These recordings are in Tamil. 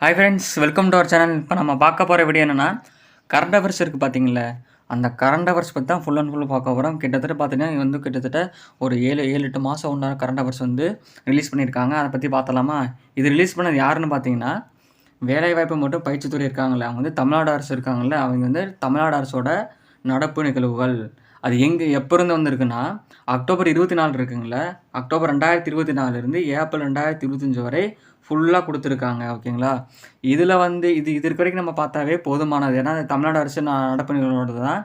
Hi friends, welcome to our channel. இப்போ நம்ம பார்க்க போகிற வீடியோ என்னென்னா, கரண்ட் அஃபேர்ஸ் இருக்குது பார்த்தீங்களா, அந்த கரண்ட் அஃபேர்ஸ் பற்றி தான் ஃபுல் அண்ட் ஃபுல் பார்க்க போகிறோம். கிட்டத்தட்ட பார்த்தீங்கன்னா இது வந்து கிட்டத்தட்ட ஒரு 7-8 மாதம் உண்டான கரண்ட் அஃபேர்ஸ் வந்து ரிலீஸ் பண்ணியிருக்காங்க. அதை பற்றி பார்த்தலாமா? இது ரிலீஸ் பண்ணது யாருன்னு பார்த்தீங்கன்னா, வேலைவாய்ப்பு மற்றும் பயிற்சித்துறை இருக்காங்களே, அவங்க வந்து தமிழ்நாடு அரசு இருக்காங்கல்ல, அவங்க வந்து தமிழ்நாடு அரசோட நடப்பு நிகழ்வுகள் அது எப்போ இருந்து வந்திருக்குன்னா, அக்டோபர் 24 இருக்குங்களே, அக்டோபர் 2024 ஏப்ரல் 2025 வரை ஃபுல்லாக கொடுத்துருக்காங்க. ஓகேங்களா? இதில் வந்து இது இருக்க வரைக்கும் நம்ம பார்த்தாவே போதுமானது. ஏன்னா தமிழ்நாடு அரசு நடப்பு நிகழ்வோடது தான்.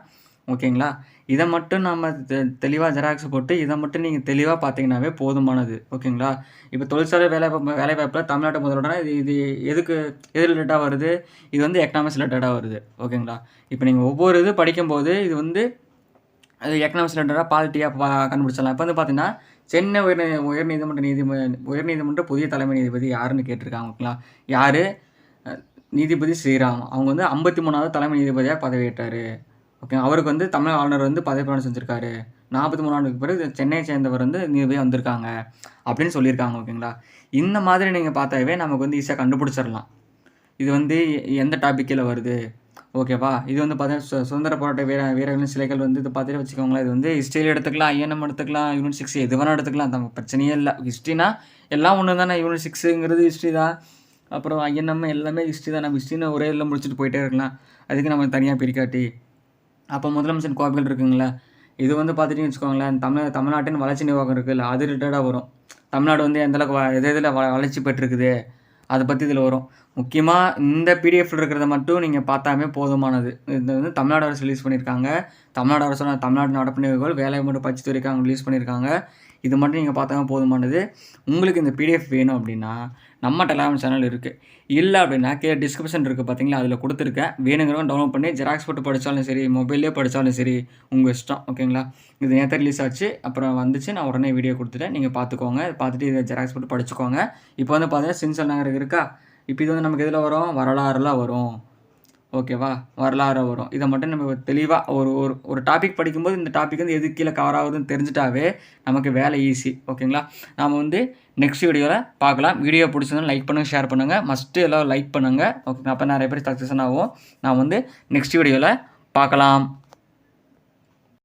ஓகேங்களா? இதை மட்டும் நம்ம தெளிவாக ஜெராக்ஸ் போட்டு இதை மட்டும் நீங்கள் தெளிவாக பார்த்தீங்கன்னாவே போதுமானது. ஓகேங்களா? இப்போ தொழிற்சாலை வேலைவாய்ப்பில் தமிழ்நாட்டு முதல்வரான இது எது ரிலேட்டடாக வருது? இது வந்து எக்கனாமிக்ஸ் ரிலேட்டடாக வருது. ஓகேங்களா? இப்போ நீங்கள் ஒவ்வொரு இது படிக்கும்போது இது வந்து எக்கனாமிக்ஸ் ரிலேட்டடாக பாலிட்டியாக கண்டுபிடிச்சிடலாம். இப்போ வந்து பார்த்தீங்கன்னா, சென்னை உயர்நீதிமன்ற புதிய தலைமை நீதிபதி யாருன்னு கேட்டிருக்காங்க. ஓகேங்களா? யார்? நீதிபதி ஸ்ரீராம். அவங்க வந்து 53வது தலைமை நீதிபதியாக பதவியேற்றார். ஓகே, அவருக்கு வந்து தமிழக ஆளுநர் வந்து பதவி பிரமாணம் செஞ்சுருக்காரு. 43 ஆண்டுக்கு பிறகு சென்னையை சேர்ந்தவர் வந்து நீதிபதியாக வந்திருக்காங்க அப்படின்னு சொல்லியிருக்காங்க. ஓகேங்களா? இந்த மாதிரி நீங்கள் பார்த்தாவே நமக்கு வந்து ஈஸியாக கண்டுபிடிச்சிடலாம். இது வந்து எந்த டாப்பிக்கில் வருது. ஓகேவா? இது வந்து பார்த்தீங்கன்னா சுதந்திர போராட்ட வீரர்களின் சிலைகள் வந்து இது பார்த்துட்டு வச்சுக்கோங்களேன். இது வந்து ஹிஸ்ட்ரியில் எடுத்துக்கலாம், ஐஎன்எம் எடுத்துக்கலாம், யூனிட் 6 எது வேணால் எடுத்துக்கலாம். நம்ம பிரச்சனையே இல்லை. ஹிஸ்ட்ரினா எல்லாம் ஒன்று தானே. யூனிட் 6ங்கிறது ஹிஸ்ட்ரி தான். அப்புறம் ஐஎன்எம் எல்லாமே ஹிஸ்ட்ரி தான். நம்ம ஹிஸ்ட்ரின்னு ஒரே இதில் முடிச்சுட்டு போயிட்டே இருக்கலாம். அதுக்கு நம்ம தனியாக பிரிக்காட்டி. அப்போ முதலமைச்சர் கோவில் இருக்குங்களா, இது வந்து பார்த்துட்டிங்கன்னு வச்சுக்கோங்களேன், தமிழ்நாட்டின் வளர்ச்சி நிர்வாகம் இருக்குல்ல, அது ரிலேட்டடாக வரும். தமிழ்நாடு வந்து எந்தளவுக்கு எதில் வளர்ச்சி பெற்றிருக்குது அதை பற்றி இதில் வரும். முக்கியமாக இந்த பிடிஎஃப்ல இருக்கிறத மட்டும் நீங்கள் பார்த்தாமே போதுமானது. இது வந்து தமிழ்நாடு அரசு ரிலீஸ் பண்ணியிருக்காங்க. தமிழ்நாடு அரசோட தமிழ்நாடு நடப்பு நிகழ்வுகள் வேலை மற்றும் பயிற்சித்துறைக்கு அவங்க ரிலீஸ் பண்ணியிருக்காங்க. இது மட்டும் நீங்கள் பார்த்தாங்க போதுமானது. உங்களுக்கு இந்த பிடிஎஃப் வேணும் அப்படின்னா நம்ம டெலிகிராம் சேனல் இருக்குது. இல்லை அப்படின்னா டிஸ்கிரிப்ஷன் இருக்குது பார்த்தீங்களா, அதில் கொடுத்துருக்கேன். வேணுங்கிறவங்க டவுன்லோட் பண்ணி ஜெராக்ஸ் போட்டு படித்தாலும் சரி, மொபைல்லே படித்தாலும் சரி, உங்கள் இஷ்டம். ஓகேங்களா? இது நேற்று ரிலீஸ் ஆச்சு, அப்புறம் வந்துச்சு. நான் உடனே வீடியோ கொடுத்துட்டேன். நீங்கள் பார்த்துக்கோங்க. பார்த்துட்டு இதை ஜெராக்ஸ் போட்டு படிச்சுக்கோங்க. இப்போ வந்து பார்த்தீங்கன்னா சென்சல் நகர் இருக்கா, இப்போ இது வந்து நமக்கு எதில் வரும்? வரலாறுலாம் வரும். ஓகேவா? வரலாறு வரும். இதை மட்டும் நம்ம தெளிவாக ஒரு டாபிக் படிக்கும்போது இந்த டாபிக் வந்து எது கீழே கவர் ஆகுதுன்னு தெரிஞ்சிட்டாவே நமக்கு வேலை ஈஸி. ஓகேங்களா? நாம் வந்து நெக்ஸ்ட் வீடியோவில் பார்க்கலாம். வீடியோ பிடிச்சிருந்தா லைக் பண்ணுங்கள், ஷேர் பண்ணுங்கள். மஸ்ட்டு எல்லோரும் லைக் பண்ணுங்கள். ஓகே, அப்போ நிறைய பேர் சக்ஸஸ் ஆகும். நான் வந்து நெக்ஸ்ட் வீடியோவில் பார்க்கலாம்.